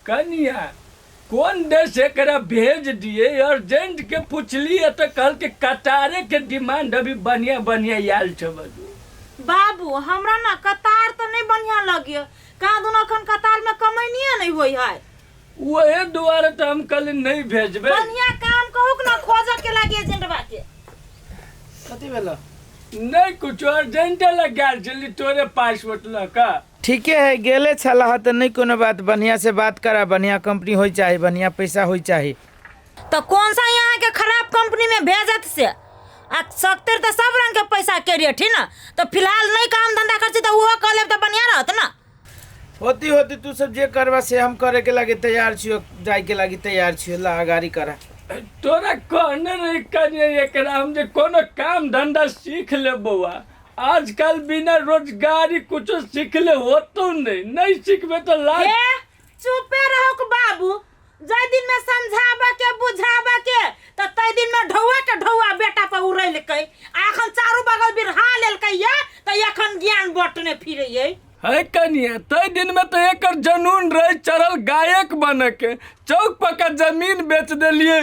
कनिया कौन देश एकरा भेज दिए अर्जेंट के पूछली तो कल के कतारे के डिमांड अभी बढ़िया बढ़िया आयल छ बाबू हमरा ना कतार तो नहीं बढ़िया लगियो कहाँ दोनों खन कतार में कमाइनिए नहीं होई है वही दुआरे तो हम कल नहीं भेजबे बढ़िया काम कहूक ना खोज के लागे एजेंटवा के कथी भेलो नहीं कुछ अर्जेंट लगा चली तोरे पासपोर्ट लका ठीक है गेले छला तो नहीं कोनो बात बढ़िया से बात करा बढ़िया कंपनी होई चाहिए बढ़िया पैसा होई चाहिए तो कौन सा यहाँ के खराब कंपनी में भेजत से आ सकते तो सब रंग के पैसा के रेट ही ना तो फिलहाल नहीं काम धंधा करती तो वो कर लेब तो बढ़िया रहत ना होती होती तू सब जे करवा से हम करे के लागे तैयार छियो जाए के लागे तैयार छियो ला गाड़ी करा तोरा कहने नहीं करिए एकरा हम जे कोनो काम धंधा सीख ले बउआ आजकल बिना रोजगारी कुछ सीख ले हो तो नहीं सीखबे तो लाग चुपे रहो बाबू जय दिन में समझाबा के बुझाबा के तो तय दिन में ढौआ बेटा पर उड़ैल के आखन चारू बगल बिरहा लेल के या तो एखन ज्ञान बटने फिरे ये है कनिया तय दिन में तो एक जनून रहे चढ़ल गायक बन के चौक पर का जमीन बेच दिलिए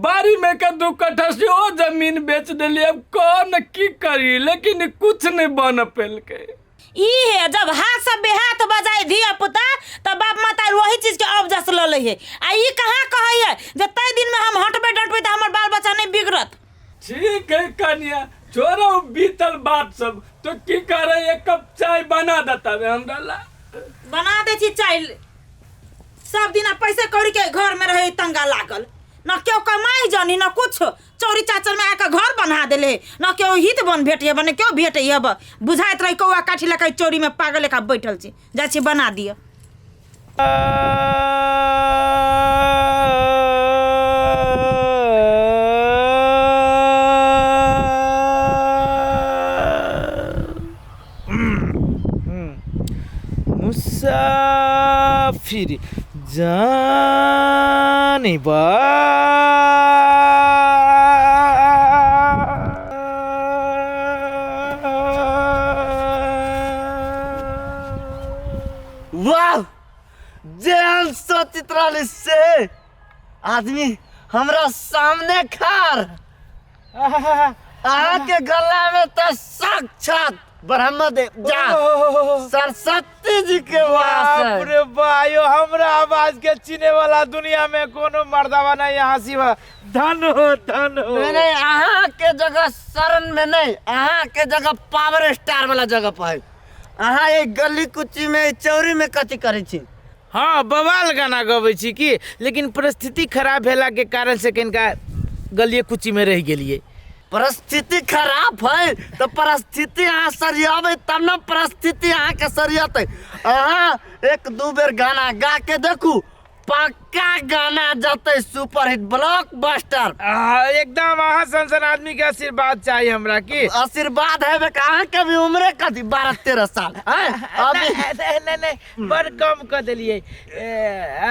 बारी में का 2 कट्ठा से वो जमीन बेच दिलिए अब कौन की करी लेकिन कुछ नहीं बन पेल के ई है जब हाथ से बेहाथ बजाए धिया पुता तब बाप माता वही चीज के अवजस ल ले है आ ई कहां कहै है जे तय दिन में हम हटबे डटबे त हमर बाल बच्चा नहीं बिगड़त ठीक है कनिया छोड़ो बीतल बात सब तो की करे एक कप चाय बना देता हमरा ला बना दे छी चाय सब दिन पैसे कौड़ी के घर में रहे तंगा लागल न क्यों कमाई जानी न कुछ चोरी चाचर में आके घर बना देले न क्यों हित बन भेटिए बने क्यों भेटे अब बुझाइत रही कौआ काठी लका चोरी में पागल लेखा बैठल छी जा छी बना दिए मुसाफिर जाने बा वाह जेल चित्राली से आदमी हमरा सामने खार आके गला में तो साक्षात ब्रह्मदेव जा सरस्वती जी के वास है। अरे भाइयों हमरा आवाज के चीने वाला दुनिया में कोनो मर्दावा नहीं यहाँ सिवा धन हो मैंने यहाँ के जगह शरण में नहीं यहाँ के जगह पावर स्टार वाला जगह पर है अहाँ एक गली कुची में चौरी में कथी करे छी हाँ बवाल गाना गबै छी की लेकिन परिस्थिति खराब भेला के कारण से कनिका गलिए कुची में रह गेलिए परिस्थिति खराब है तो परिस्थिति अहाँ सरियाबे तब न परिस्थिति अहाँ के सरियते अहाँ 1-2 बेर गाना गा के देखू पक्का गाना जते सुपर हिट ब्लॉकबस्टर एकदम अहाँ संसन आदमी के आशीर्वाद चाहिए हमरा की आशीर्वाद है कहाँ के भी उम्र कथी 12-13 साल नहीं बड़ कम कर दिलिए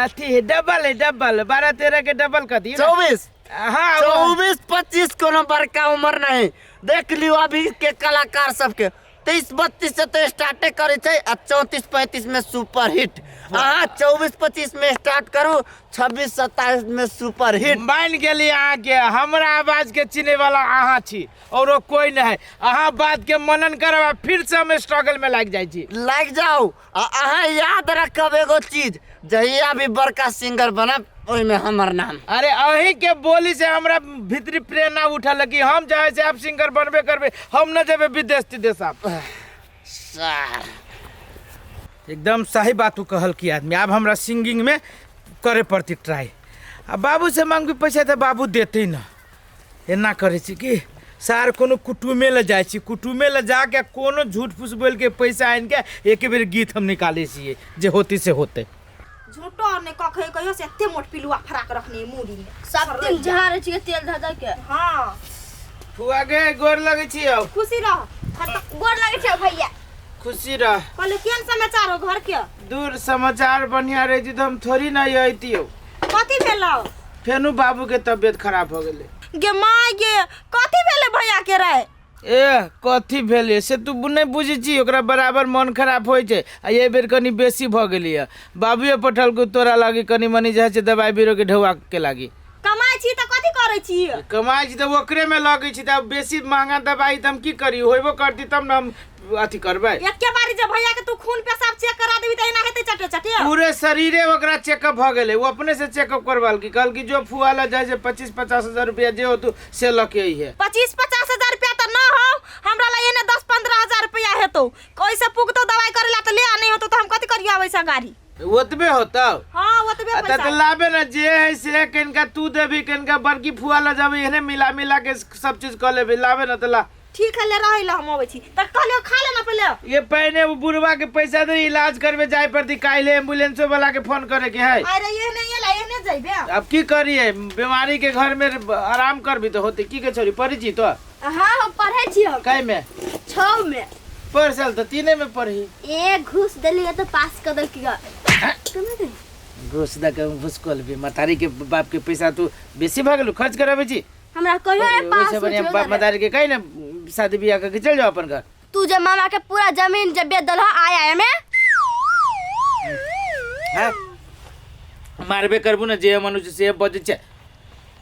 अथी डबल है डबल 12-13 के डबल कथी 24 हाँ 24-25 कोनो बड़का उम्र नहीं देख लियो अभी के कलाकार सबके 23-32 से तो स्टार्टे करे छे 34-35 में सुपर हिट अहाँ 24-25 में स्टार्ट करू 26-27 में सुपर हिट मान गेली अहाँ के हमरा आवाज के चिने वाला अहाँ छी और कोई नहीं अहाँ बात के मनन करबा फिर से हम स्ट्रगल में लग जाई छी लग जाओ अहाँ याद रखब एगो चीज जहिया भी बड़का सिंगर बनब ओई में हमर नाम अरे अही के बोली से हमरा भीतरी प्रेरणा उठल कि हम चाहे से आप सिंगर बनबे करबे हम न जेबे विदेश तिदेश आप एकदम सही बात तू कहल की आदमी अब हमरा सिंगिंग में करे पड़ती ट्राई अब बाबू से मांगबी पैसा तो बाबू देते न एना करे छी कि सार कोनो कुटुमे ले जाय छी कुटुमे ले जाके कोनो झूठ फूस बोल के पैसा आन के एक बेर गीत हम निकाले छिए जे होती से होते झूठो ने कखै कहियो से एते मोट पिलुआ फराक रखने मुड़ी में सब दिन झारे छी तेल धदा के हां फुआ गे गोर लगे छी अब खुशी रह गोर लागे छै भैया खुशी रह कहले केन समाचार हो घर के दूर समाचार बढ़िया रही थी तो हम थोड़ी ना अइती हो कथी भेलौ फेनु बाबू के तबियत खराब हो गेले गे माय गे कथी भेले भैया के रे ए कथी भेलै से तू नहीं बुझी छी ओकरा बराबर मन खराब होइ छै आ ये बेर कनी बेसी भ गेली है बाबुए पठल को तोरा लागी कनी मनी जे छै दवाई बीरो के ढौआ के लागी कमाई छी त कथी करै छी कमाई छी त ओकरे में लगै छी त बेसी महंगा दवाई त हम की करी होइबो करती तब न हम अथी करबै एके बारी जब भैया के तू खून पेशाब चेक करा देबी त एना हेतै चटे चटे पूरे शरीरे ओकरा चेकअप भ गेलै वो अपने से चेकअप करवाल की कहल की जो फुआला जाय छै 25-50 हजार रुपया जे हो तू से लके ही है 25-50 हजार रुपया त न हो हमरा ला एने 10-15 हजार रुपया हेतौ कैसे पुगतो दवाई करेला त ले आने होतो त हम कथी करिया वैसा गाड़ी ओतबे होता हां ओतबे पैसा त लाबे न जे है से कनका तू देबी कनका बड़की फुआला जाबे एने मिला मिला के सब चीज कर लेबे लाबे न त ला ठीक है ले रही ला हम आबै छी त कहलियो खा लेना पहले ये पहले वो बुढ़वा के पैसा दे इलाज करबे जाय पड़ती काइले एम्बुलेंसो वाला के फोन करे के है अरे ये नहीं ला ये नहीं जाइबे अब की करिए बीमारी के घर में आराम करबी तो होते की के छोरी पढ़ी छी तो हाँ हम पढ़े छी हम कै में 6 में पर साल तो 3 में पढ़ी एक घूस देली तो पास कर दल की घुस द के घुसकोल भी मतारी के बाप के पैसा तू बेसी भ गेलु खर्च करबे छी हमरा कहियो रे पास वैसे बढ़िया बाप मतारी के कहीं ना शादी बियाह करके चल जाओ अपन घर तू जे मामा के पूरा जमीन जब बेच दल आया में हैं मारबे करबू ना जे मनुष्य से बजे छे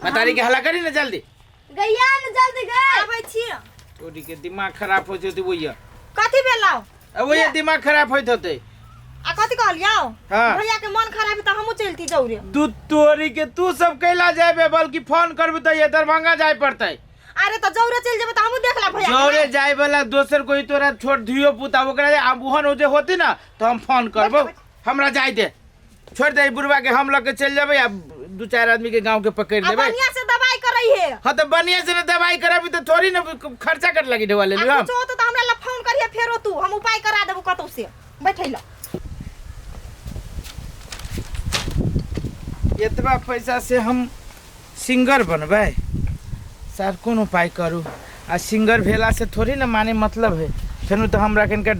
मतारी के हल्ला करी ना जल्दी गैया न जल्दी गए आबै छी तोरी के दिमाग खराब हो जते वइया कथी भेलाउ अब वही दिमाग खराब होइत होते आ कथी कहलियौ हाँ। भैया के मन खराब त हमहु चलती जौरे तू तोरी के तू सब कैला जाबे बल्कि फोन करबे त ये दरभंगा जाय पड़तै अरे त जौरे चल जेबे त हमहु देखला भैया जौरे जाय वाला दोसर कोई तोरा छोड़ धियो पुता ओकरा अब ओहन हो जे होती ना तो हम फोन करबो हमरा जाय दे छोड़ दे बुढ़वा के हम लग के चल जेबे आ 2-4 आदमी के गांव के पकड़ लेबे बढ़िया से दवाई करई है हां तो बढ़िया से दवाई कराबी तो थोड़ी ना खर्चा कर लगी ढवा ले ली हम कुछ तो हमरा ला फोन करिए फेरो तू हम उपाय करा देबो कतौ से बैठैला इतना पैसा से हम सिंगर बनबै सर कौन उपाय करूँ आ सिंगर भेला से थोड़ी ना माने मतलब है फिर तो हमरा कनका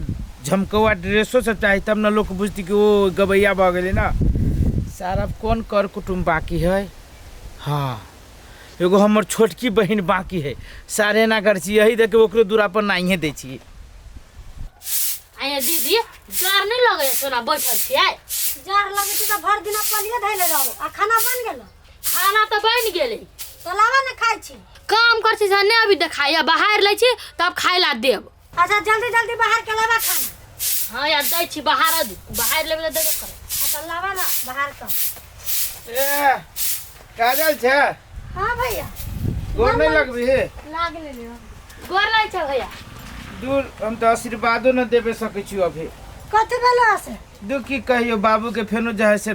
झमकौआ ड्रेसो सब चाहिए तब ना लोग बुझती कि वो गबैया भ गेलै ना सारा कौन कर कुटुम बाकी है हाँ एगो हमर छोटकी बहन बाकी है सारे ना कर छी यही देख ओकरो दूरा पर नाइए दै छी आया दीदी जार नहीं लगे सोना बैठल छियै जार लगे छी त भर दिन पलिए धैले रहू आ खाना बन गेल खाना तो बन गेलै तो लावा न खाइ छी काम कर छी ने अभी देखाइया बाहर लै छी तब खाइ ला देब अच्छा जल्दी जल्दी बाहर के लावा खाना हाँ यार दै छी बाहर लेबे दे दे कर अच्छा लावा ना बाहर का ए काजल छे हां भैया गोर नहीं लगबी है लाग ले गोर लै छ भैया दूर हम तो आशीर्वादो न देबे सकै छी अभी कथि भेलो से दुख की कहियो बाबू के फेनो जे है से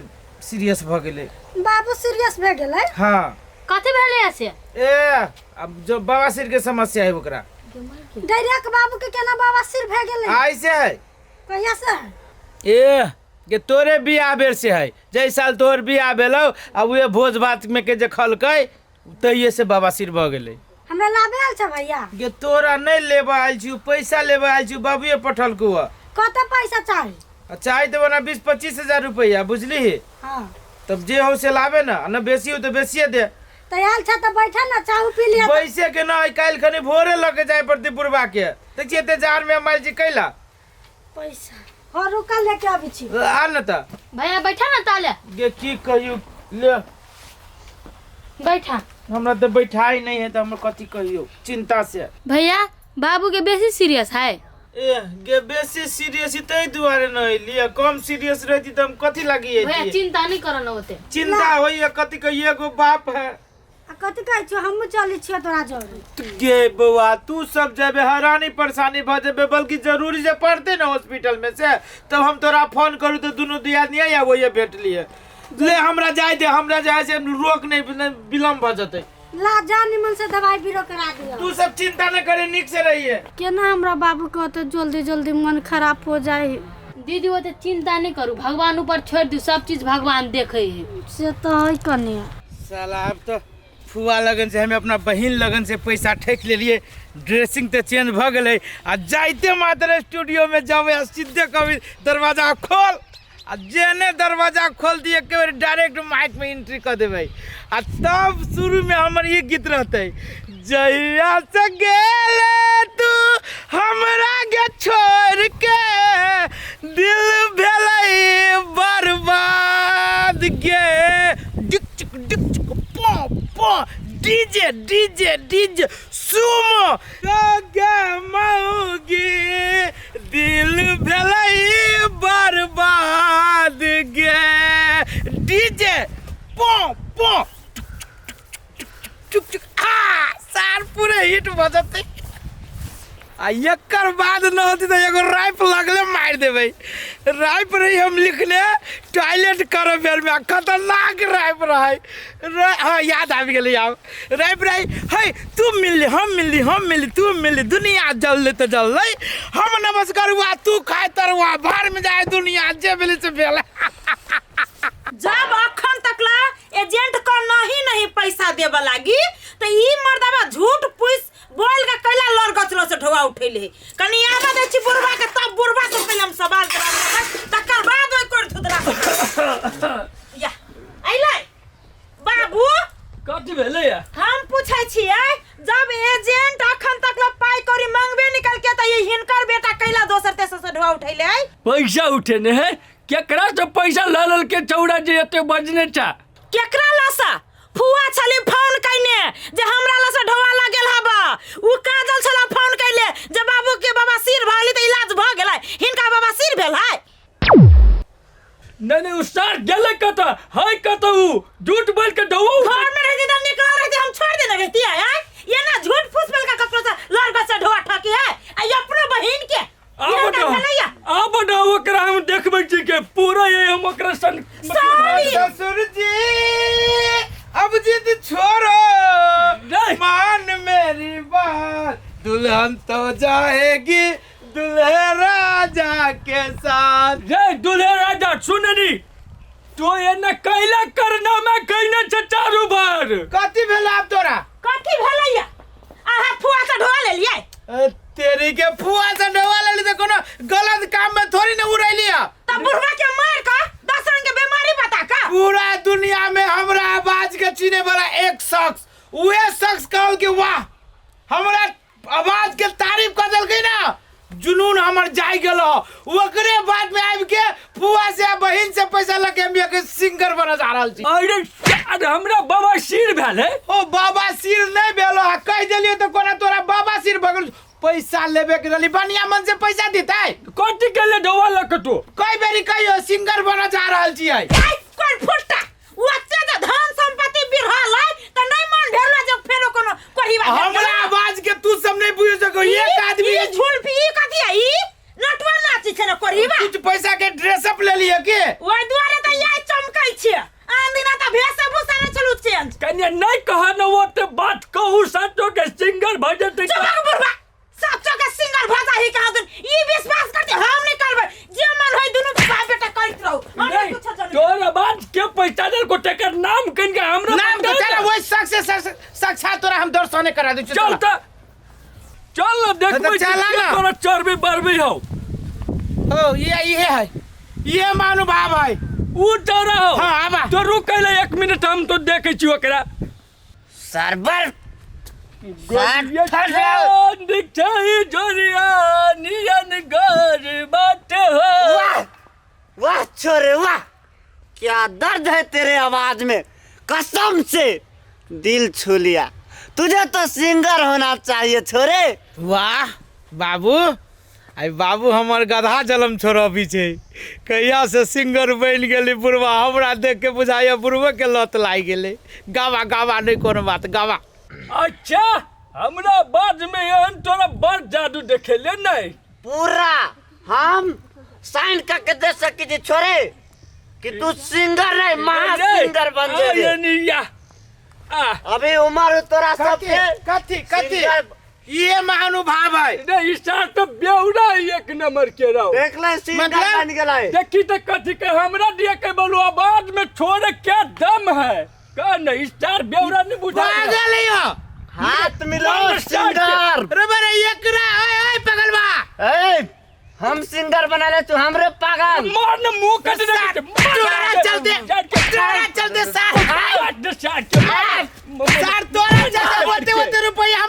सीरियस भ गेलै बाबू सीरियस भ गेलै हाँ कथि भेलै से ए अब जो बवासीर के समस्या है ओकरा डायरेक्ट बाबू के केना बवासीर भ गेलै ऐसे है कहिया से ए के तोरे बियाह बेर से है जै साल तोहर बियाह भेलौ अब उहे भोज भात में के जे खलकै तइये से बवासीर भ गेलै हमरा लाबे आल छ भैया के तोरा नहीं लेबे आइल छी पैसा लेबे आइल छी बाबूए पठल को कत पैसा चाही चाहे तो ना 20-25 हजार रुपया बुझली हां तब जे हो से लाबे ना न बेसी हो तो बेसिए दे तैयार छ त बैठा ना चाहू पी लिया पैसे के ना काल खनी भोरे लगे जाए पड़ती बुढ़वा के देखिए ते जार में माइल जी कैला पैसा और रुका लेके आबी छी आ न त भैया बैठा ना ताले ये की कहियो ले बैठा हमरा तो बैठाई नहीं है तो हम कथी कहियो चिंता से भैया बाबू के बेसी सीरियस है ए गे बेसी सीरियस तई दुआरे नहीं लिया कम सीरियस रहती तो हम कथी लगी भैया है चिंता नहीं करना होते चिंता होई है कथी कहिए एगो बाप है आ कथि कहै छी हम चली छी तोरा जरे गे बउआ तू सब जेबे हैरानी परेशानी भ जेबे बल्कि जरूरी से पड़ते ना हॉस्पिटल में से तब हम तोरा फोन करू तो दोनों दियादनी या वो ये भेट लिए ले हमरा जाय दे हमरा जाय से रोक नहीं विलम्ब भ जते ला जा निमन से दवाई बीरो करा दियो तू सब चिंता न करे निक से रहिए केना हमरा बाबू के तो जल्दी जल्दी मन खराब हो जाए दीदी वो तो चिंता नहीं करू भगवान ऊपर छोड़ दी सब चीज भगवान देखे है से तो है कन्या साला अब तो फुआ लगन से हमें अपना बहिन लगन से पैसा ठेक ले लिए ड्रेसिंग तो चेंज भ गेलै आ जाइते मात्र स्टूडियो में जावे सीधे कभी दरवाजा खोल आ जेने दरवाजा खोल दिए के डायरेक्ट माइक में एंट्री कर देबै आ तब शुरू में हमर ये गीत रहते जहिया से गेले तू हमरा के छोड़ के दिल भेलै बर्बाद गे डिक पो पो डीजे डीजे डीजे सुमो गे मौगी दिल भेलै बर्बाद गे डीजे पो पो चुक चुक सार पूरे हिट बजते आ एकर बाद न होती तो एगो राइप लगले मार देबै राइप रही हम लिखने टॉयलेट करे बेर में खतरनाक राइप रहे हाँ याद आबि गेलै आब राइप रही है तू मिलली हम मिलली तू मिलली दुनिया जलले तो जलले हम नमस्कार हुआ तू खाए तरुआ बाहर में जाए दुनिया जे भेलै से भेल जब अखन तकला एजेंट का नहीं पैसा देबे लागी तो ई मर्दबा झूठ पुइस बोल के कैला लड़ गचलो से ढोआ उठैले कनी आबा दे छी बुढ़वा के तब बुढ़वा से पहले हम सवाल करा तकर बाद ओइ कोर थुदरा या आइले बाबू कथी भेलै या हम पूछै छियै जब एजेंट अखन तकला पाई करी मांगबे निकल के त ये हिनकर बेटा कैला दोसर तेसर से ढोआ उठैले पैसा उठेने है केकरा से पैसा लल के चौड़ा जे एते बजने चा केकरा लसा फुआ छली फोन कैने जे हमरा लसा ढोआ लागल हबा उ काजल छला फोन कैले जे बाबू के बाबा सिर भाली त इलाज भ गेलै हिनका बाबा सिर भेल है नहीं उस्ताद गेले कत है कत उ झूठ बोल के ढोआ घर में रहती त निकल रहती हम छोड़ देने रहती है ये ना झूठ फूस बोल का ककरो से लड़ बच्चा ढोआ ठकी है आ अपनो बहिन के अब ओकरा हम देखबै छी के पूरा ये हम ओकरा सन ससुर जी अब जिद छोड़ो नहीं। मान मेरी बात दुल्हन तो जाएगी दुल्हे राजा के साथ रे दुल्हे राजा सुननी तो ये न कैला करना मैं कहने से चारू बार कथी भेल आब तोरा कथी भेलैया आहा फुआ से ढोआ ले लिए तेरी के फुआ से ढोआ लेली तो कोनो गलत काम में थोड़ी न उड़ैलिया त बुढ़वा के मार का 10 रंग के बीमारी बता का पूरा दुनिया में हमरा आवाज के चीने वाला एक शख्स उहे शख्स कहल कि वाह हमरा आवाज के तारीफ कर देलकै ना जुनून हमर जाय गेलो ओकरे बाद में आबि के फुआ से बहिन से पैसा लेके हम एक सिंगर बना जा रहल छी अरे यार हमरा बाबा सिर भेल है ओ बाबा सिर नहीं भेलो कह देलिए तो कोना तोरा बाबा सिर भगल पैसा लेबे के रहली बनिया मन से पैसा देतै कथी के ले ढोआ लक तू कई बेरी कहियो सिंगर बना जा रहल छी आई कोन फुटता ओते जे धन संपत्ति बिरहल है त नहीं मन भेलो जे फेरो कोनो परिवार हमरा आवाज के तू सब नहीं बुझ सको एक आदमी ई झुलपी कथी है ई नटवा नाची छै न परिवार कुछ पैसा के ड्रेस अप ले लिए के ओइ दुआरे त याय चमकै छै आंदिना त भेसा भूसा न चलू चेंज कन्या नहीं कहा न ओते बात कहू सचो के सिंगर भजन चमक बुढ़वा सचो के सिंगर भजा ही कहा दन ई विश्वास करते हम नहीं करबै जे मन होय दुनु बाप बेटा करत रहू हम नहीं कुछ जाने तोर आवाज के पैसा दे को टेकर नाम कन के हमरा नाम तो तेरा वही साक्षात तोरा हम दर्शन करा दै छी चल त चल न देखबै चला ना। तोरा चरबी बरबी हो ओ ये है ये महानुभाव है उ तोरा हो हाँ, आबा। तो रुक ले 1 मिनट हम तो देखे छी ओकरा सरबर ये दिखाई जोरिया नियन घर बाटे हो वाह वाह छोरे वाह क्या दर्द है तेरे आवाज में कसम से दिल छू लिया तुझे तो सिंगर होना चाहिए छोरे वाह बाबू आई बाबू हमर गधा जलम छोड़ पीछे कहिया से सिंगर बन गेली बुढ़वा हमरा देख के बुझाइए बुढ़वे के लत लाग गेले गावा गावा नहीं कोनो बात गावा अच्छा हमरा बाज में एहन तोरा बड़ जादू देखेले नहीं पूरा हम साइन करके दे सकी थी छोरे कि तू सिंगर नहीं महा सिंगर बन जाए अभी उम्र तोरा सबके कथी कथी सिंगर ये महानुभाव है नहीं इस तो बेउरा एक नंबर के रहो देख ले सिंगर मतलब? बन गेलै देखी तो कथी के हमरा दिए के बोलो आवाज में छोड़े क्या दम है का नहीं स्टार बेउरा नहीं बुझा पागल है यो हाथ मिलाओ सिंगर रे बरे एकरा ओए पगलवा ए हम सिंगर बना ले तू हमरे पागल मार न मुंह कट दे तोरा चलते सार सार सार तोरा चलते बोलते बोलते रुपया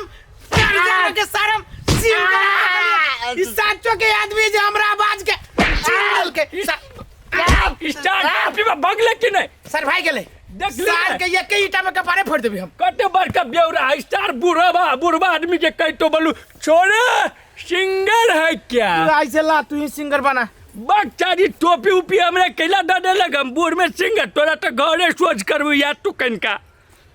ले कि नहीं? सर भाई गेले देख ले सार के एक ही ईटा में कपारे फोड़ देबी हम। कटे बड़का बेवरा है स्टार बुढ़वा आदमी के कह तो बोलू छोरे सिंगर है क्या? ऐसे ला तू ही सिंगर बना। बच्चा टोपी उपी हमरे कैला दे लग हम बूढ़ में सिंगर तोरा तो घरे सोच करबू या तू कनका